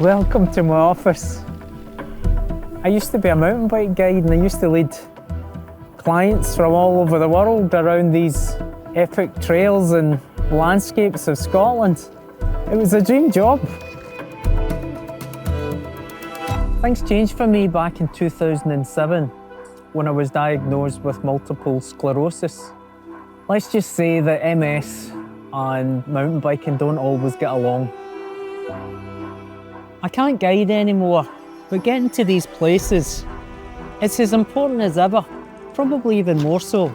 Welcome to my office. I used to be a mountain bike guide and I used to lead clients from all over the world around these epic trails and landscapes of Scotland. It was a dream job. Things changed for me back in 2007 when I was diagnosed with multiple sclerosis. Let's just say that MS and mountain biking don't always get along. I can't guide anymore, but getting to these places, it's as important as ever, probably even more so.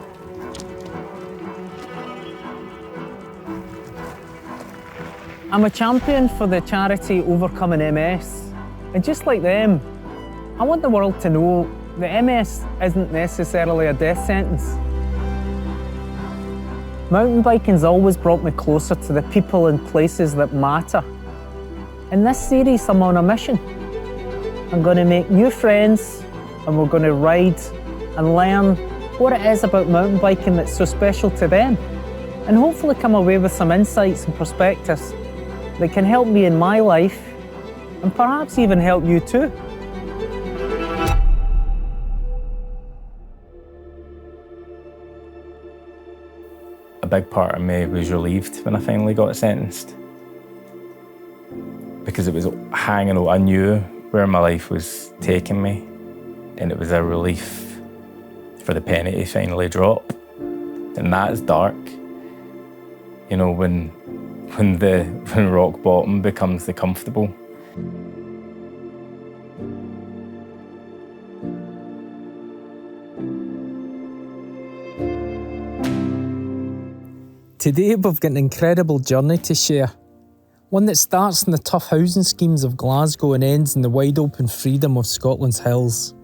I'm a champion for the charity Overcoming MS, and just like them, I want the world to know that MS isn't necessarily a death sentence. Mountain biking's always brought me closer to the people and places that matter. In this series, I'm on a mission. I'm going to make new friends and we're going to ride and learn what it is about mountain biking that's so special to them, and hopefully come away with some insights and perspectives that can help me in my life and perhaps even help you too. A big part of me was relieved when I finally got sentenced, because it was hanging out. I knew where my life was taking me, and it was a relief for the penny to finally drop. And that is dark, you know, when rock bottom becomes the comfortable. Today we've got an incredible journey to share. One that starts in the tough housing schemes of Glasgow and ends in the wide open freedom of Scotland's hills.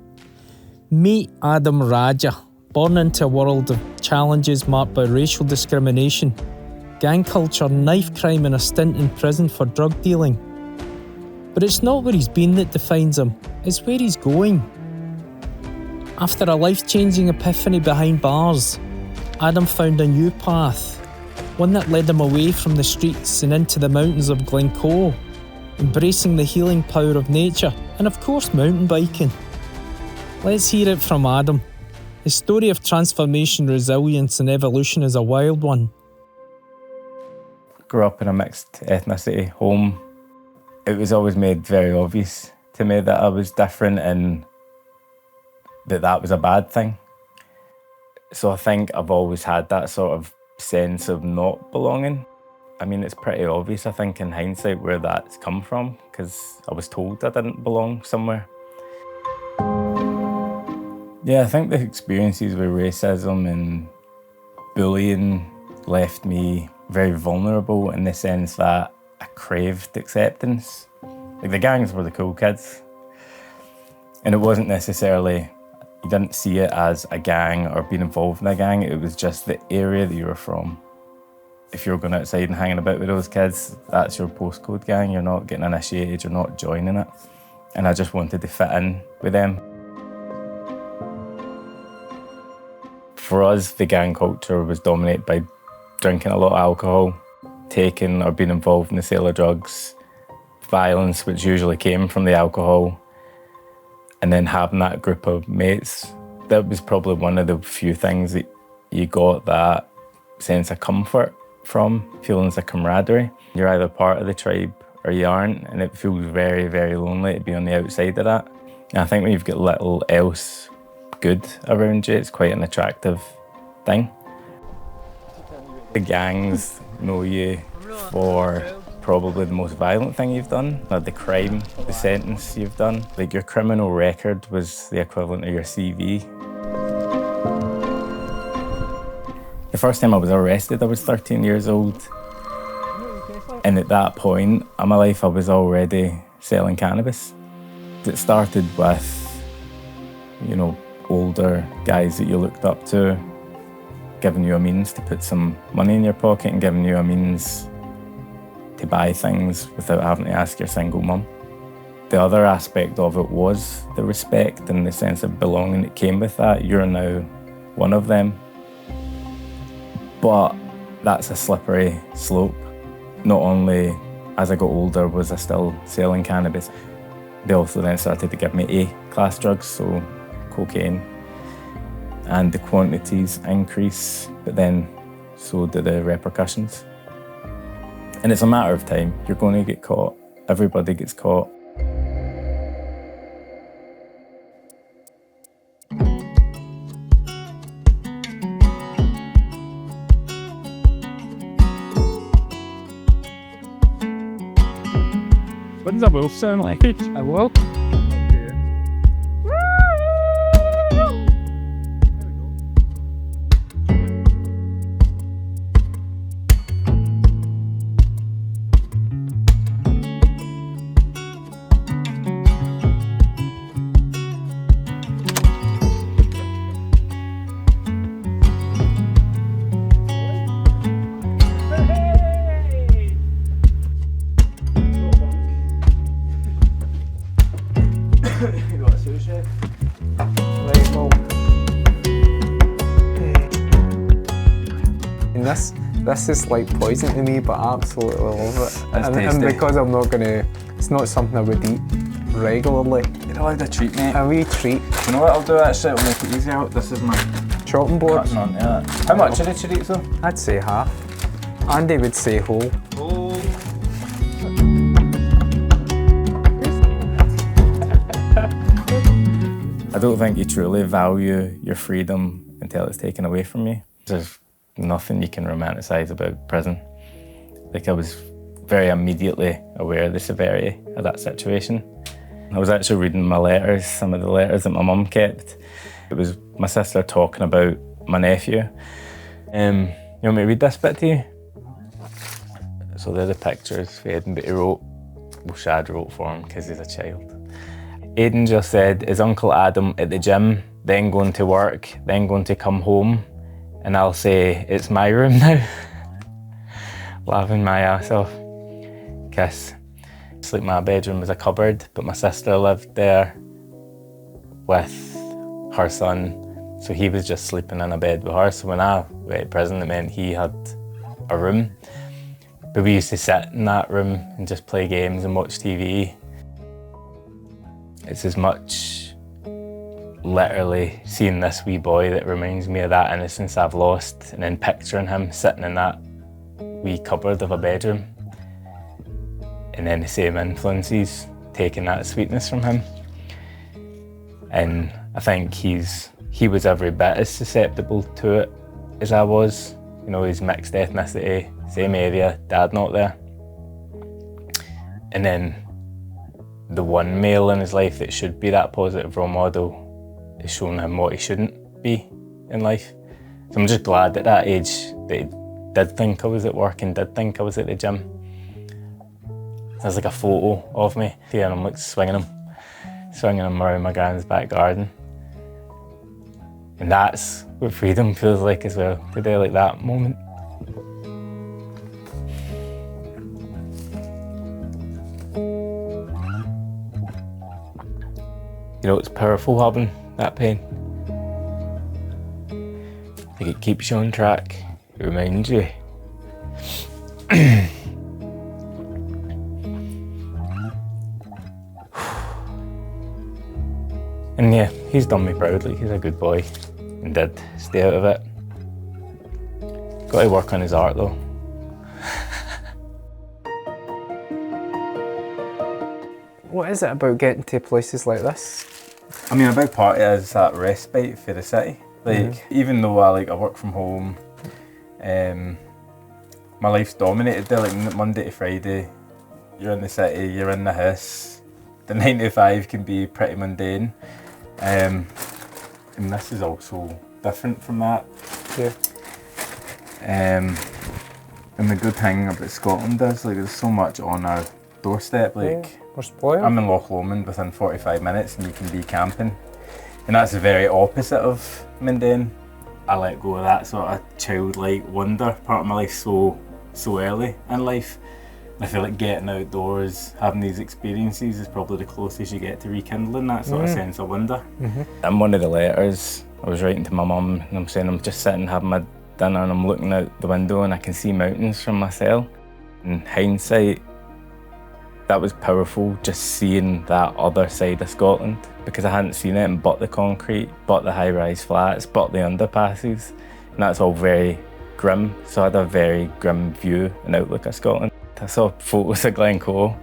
Meet Adam Raja, born into a world of challenges marked by racial discrimination, gang culture, knife crime and a stint in prison for drug dealing. But it's not where he's been that defines him, it's where he's going. After a life-changing epiphany behind bars, Adam found a new path. One that led him away from the streets and into the mountains of Glencoe, embracing the healing power of nature and of course mountain biking. Let's hear it from Adam. His story of transformation, resilience and evolution is a wild one. Grew up in a mixed ethnicity home. It was always made very obvious to me that I was different and that was a bad thing. So I think I've always had that sort of sense of not belonging. I mean, it's pretty obvious, I think, in hindsight where that's come from, because I was told I didn't belong somewhere. Yeah, I think the experiences with racism and bullying left me very vulnerable in the sense that I craved acceptance. Like, the gangs were the cool kids, and it wasn't necessarily, you didn't see it as a gang or being involved in a gang, it was just the area that you were from. If you're going outside and hanging about with those kids, that's your postcode gang, you're not getting initiated, you're not joining it. And I just wanted to fit in with them. For us, the gang culture was dominated by drinking a lot of alcohol, taking or being involved in the sale of drugs, violence, which usually came from the alcohol, and then having that group of mates. That was probably one of the few things that you got that sense of comfort from, feelings of camaraderie. You're either part of the tribe or you aren't, and it feels very, very lonely to be on the outside of that. And I think when you've got little else good around you, it's quite an attractive thing. The gangs know you for probably the most violent thing you've done, or the crime, the sentence you've done. Like, your criminal record was the equivalent of your CV. The first time I was arrested, I was 13 years old. And at that point in my life, I was already selling cannabis. It started with, you know, older guys that you looked up to, giving you a means to put some money in your pocket and giving you a means to buy things without having to ask your single mum. The other aspect of it was the respect and the sense of belonging that came with that. You're now one of them. But that's a slippery slope. Not only as I got older, was I still selling cannabis? They also then started to give me A-class drugs, so cocaine, and the quantities increase, but then so do the repercussions. And it's a matter of time. You're going to get caught. Everybody gets caught. What does a wolf sound like? A wolf? This is like poison to me, but I absolutely love it. That's And tasty. because I'm not gonna, it's not something I would eat regularly. You're allowed a treat, mate. A wee treat. You know what I'll do actually? It'll make it easier. This is my Chopping board. cutting onto that. How much are the treats though? I'd say half. Andy would say whole. I don't think you truly value your freedom until it's taken away from you. There's nothing you can romanticise about prison. Like, I was very immediately aware of the severity of that situation. I was actually reading my letters, some of the letters that my mum kept. It was my sister talking about my nephew. You want me to read this bit to you? So they're the pictures for Aidan, but he wrote, well, Shad wrote for him because he's a child. Aidan just said, his Uncle Adam at the gym, then going to work, then going to come home, and I'll say, it's my room now. Laughing my ass off. Kiss. It's like my bedroom was a cupboard, but my sister lived there with her son, so he was just sleeping in a bed with her. So when I went to prison, it meant he had a room. But we used to sit in that room and just play games and watch TV. It's as much literally seeing this wee boy that reminds me of that innocence I've lost, and then picturing him sitting in that wee cupboard of a bedroom, and then the same influences taking that sweetness from him. And I think he was every bit as susceptible to it as I was. You know, he's mixed ethnicity, same area, dad not there. And then the one male in his life that should be that positive role model is showing him what he shouldn't be in life. So I'm just glad at that age that he did think I was at work and did think I was at the gym. There's like a photo of me here, and I'm like swinging him around my gran's back garden. And that's what freedom feels like as well, today, like that moment. You know, it's powerful having that pain. Like, it keeps you on track, it reminds you. And yeah, he's done me proud, like he's a good boy and did stay out of it. Got to work on his art though. What is it about getting to places like this? I mean, a big part is that respite for the city. Like, even though I work from home, my life's dominated there. Like Monday to Friday, you're in the city, you're in the house. The 9 to 5 can be pretty mundane. And this is also different from that. Yeah. And the good thing about Scotland is, like, there's so much on our doorstep. Like, we're spoiled. I'm in Loch Lomond within 45 minutes and you can be camping. And that's the very opposite of mundane. I let go of that sort of childlike wonder part of my life so early in life. I feel like getting outdoors, having these experiences is probably the closest you get to rekindling that sort of sense of wonder. In one of the letters I was writing to my mum, and I'm saying I'm just sitting having my dinner and I'm looking out the window and I can see mountains from my cell. In hindsight, that was powerful, just seeing that other side of Scotland, because I hadn't seen it and but the concrete, but the high-rise flats, but the underpasses, and that's all very grim. So I had a very grim view and outlook of Scotland. I saw photos of Glencoe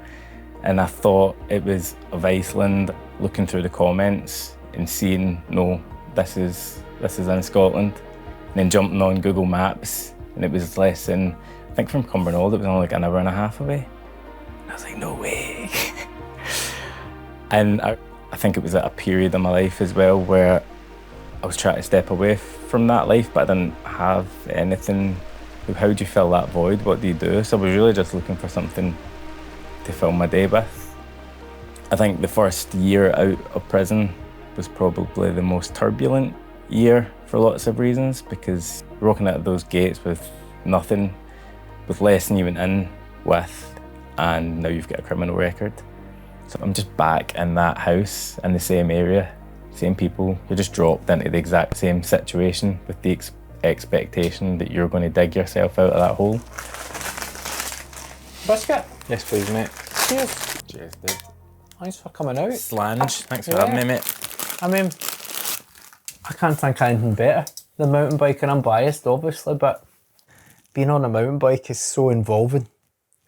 and I thought it was of Iceland, looking through the comments and seeing, no, this is in Scotland. And then jumping on Google Maps and it was less than, I think from Cumbernauld, it was only like an hour and a half away. I was like, no way. And I think it was at a period in my life as well where I was trying to step away from that life, but I didn't have anything. How do you fill that void? What do you do? So I was really just looking for something to fill my day with. I think the first year out of prison was probably the most turbulent year for lots of reasons, because you're walking out of those gates with nothing, with less than you went in with, and now you've got a criminal record. So I'm just back in that house in the same area, same people. You're just dropped into the exact same situation with the expectation that you're going to dig yourself out of that hole. Biscuit? Yes, please, mate. Cheers. Cheers, dude. Thanks for coming out. Slange, thanks for having me, mate. I mean, I can't think of anything better than mountain biking. I'm biased, obviously, but being on a mountain bike is so involving.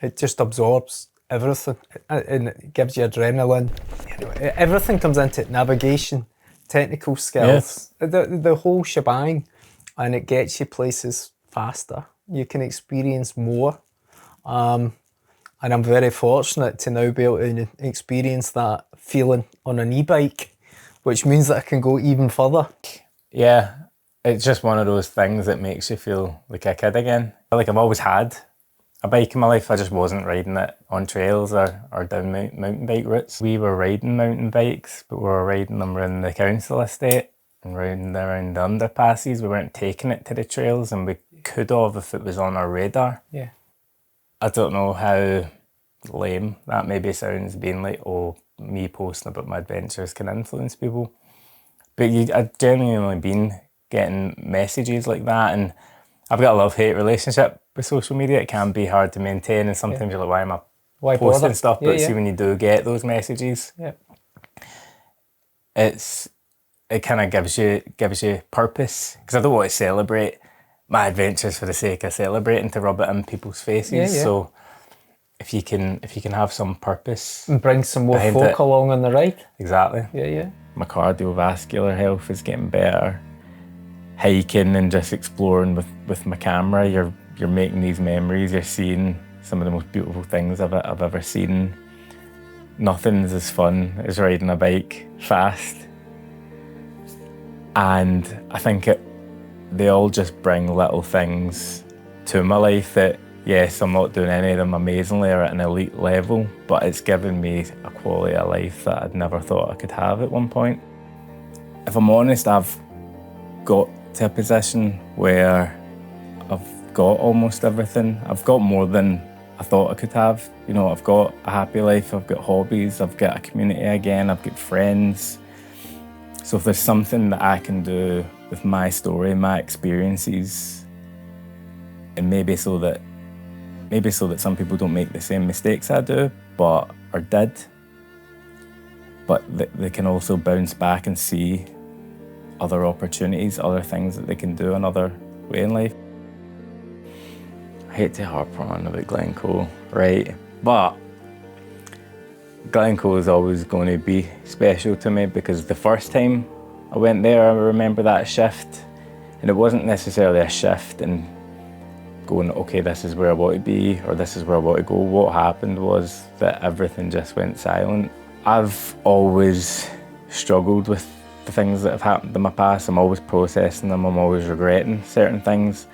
It just absorbs everything and it gives you adrenaline. Anyway, everything comes into it, navigation, technical skills, the whole shebang, and it gets you places faster. You can experience more. And I'm very fortunate to now be able to experience that feeling on an e-bike, which means that I can go even further. Yeah, it's just one of those things that makes you feel like a kid again. Like I've always had a bike in my life, I just wasn't riding it on trails or down mountain bike routes. We were riding mountain bikes, but we were riding them around the council estate and riding around the underpasses. We weren't taking it to the trails, and we could have if it was on our radar. Yeah. I don't know how lame that maybe sounds, being like, oh, me posting about my adventures can influence people. But I've genuinely been getting messages like that, and I've got a love-hate relationship with social media. It can be hard to maintain, and sometimes you're like, why am I posting bother? stuff? But see, when you do get those messages, it kind of gives you purpose. Because I don't want to celebrate my adventures for the sake of celebrating, to rub it in people's faces. So if you can have some purpose and bring some more folk along on the ride. Exactly. Yeah. My cardiovascular health is getting better. Hiking and just exploring with my camera, you're making these memories. You're seeing some of the most beautiful things I've ever seen. Nothing's as fun as riding a bike fast. And I think they all just bring little things to my life that, yes, I'm not doing any of them amazingly or at an elite level, but it's given me a quality of life that I'd never thought I could have at one point. If I'm honest, I've got to a position where I've got almost everything. I've got more than I thought I could have. You know, I've got a happy life, I've got hobbies, I've got a community again, I've got friends. So if there's something that I can do with my story, my experiences, and maybe so that some people don't make the same mistakes I do, or did, but they can also bounce back and see other opportunities, other things that they can do another way in life. I hate to harp on about Glencoe, right? But Glencoe is always going to be special to me, because the first time I went there, I remember that shift, and it wasn't necessarily a shift in going, okay, this is where I want to be, or this is where I want to go. What happened was that everything just went silent. I've always struggled with the things that have happened in my past. I'm always processing them, I'm always regretting certain things.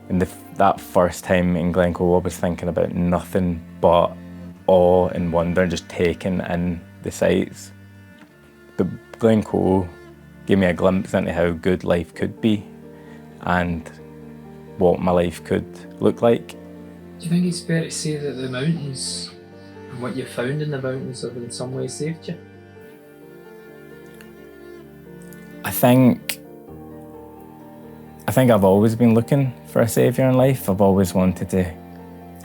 And that first time in Glencoe, I was thinking about nothing but awe and wonder, and just taking in the sights. But Glencoe gave me a glimpse into how good life could be and what my life could look like. Do you think it's fair to say that the mountains and what you found in the mountains have in some way saved you? I think I've always been looking for a saviour in life. I've always wanted to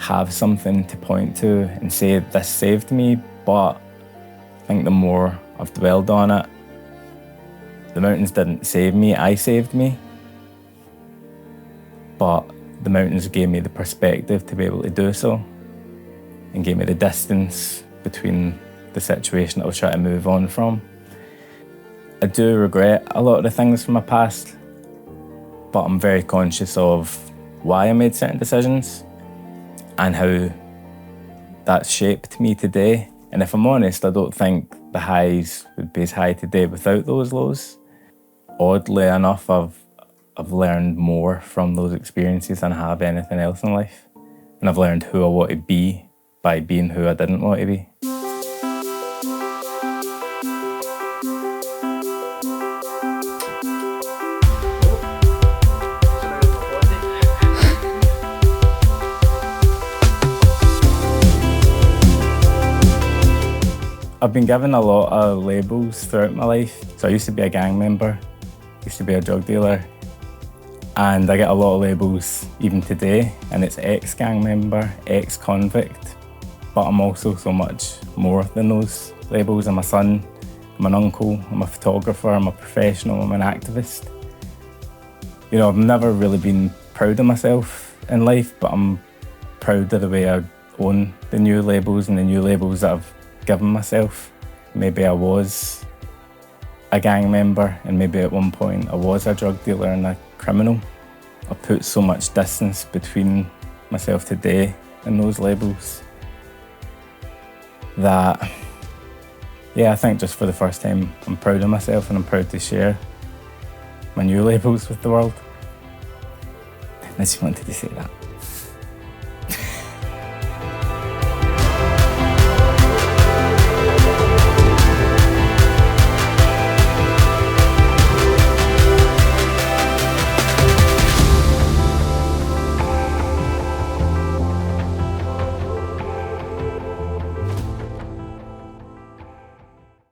have something to point to and say this saved me, but I think the more I've dwelled on it, the mountains didn't save me, I saved me. But the mountains gave me the perspective to be able to do so and gave me the distance between the situation I was trying to move on from. I do regret a lot of the things from my past, but I'm very conscious of why I made certain decisions and how that's shaped me today. And if I'm honest, I don't think the highs would be as high today without those lows. Oddly enough, I've learned more from those experiences than I have anything else in life. And I've learned who I want to be by being who I didn't want to be. I've been given a lot of labels throughout my life. So I used to be a gang member, used to be a drug dealer, and I get a lot of labels even today, and it's ex-gang member, ex-convict, but I'm also so much more than those labels. I'm a son, I'm an uncle, I'm a photographer, I'm a professional, I'm an activist. You know, I've never really been proud of myself in life, but I'm proud of the way I own the new labels and the new labels that I've given myself. Maybe I was a gang member, and maybe at one point I was a drug dealer and a criminal. I put so much distance between myself today and those labels that, yeah, I think just for the first time I'm proud of myself and I'm proud to share my new labels with the world. I just wanted to say that.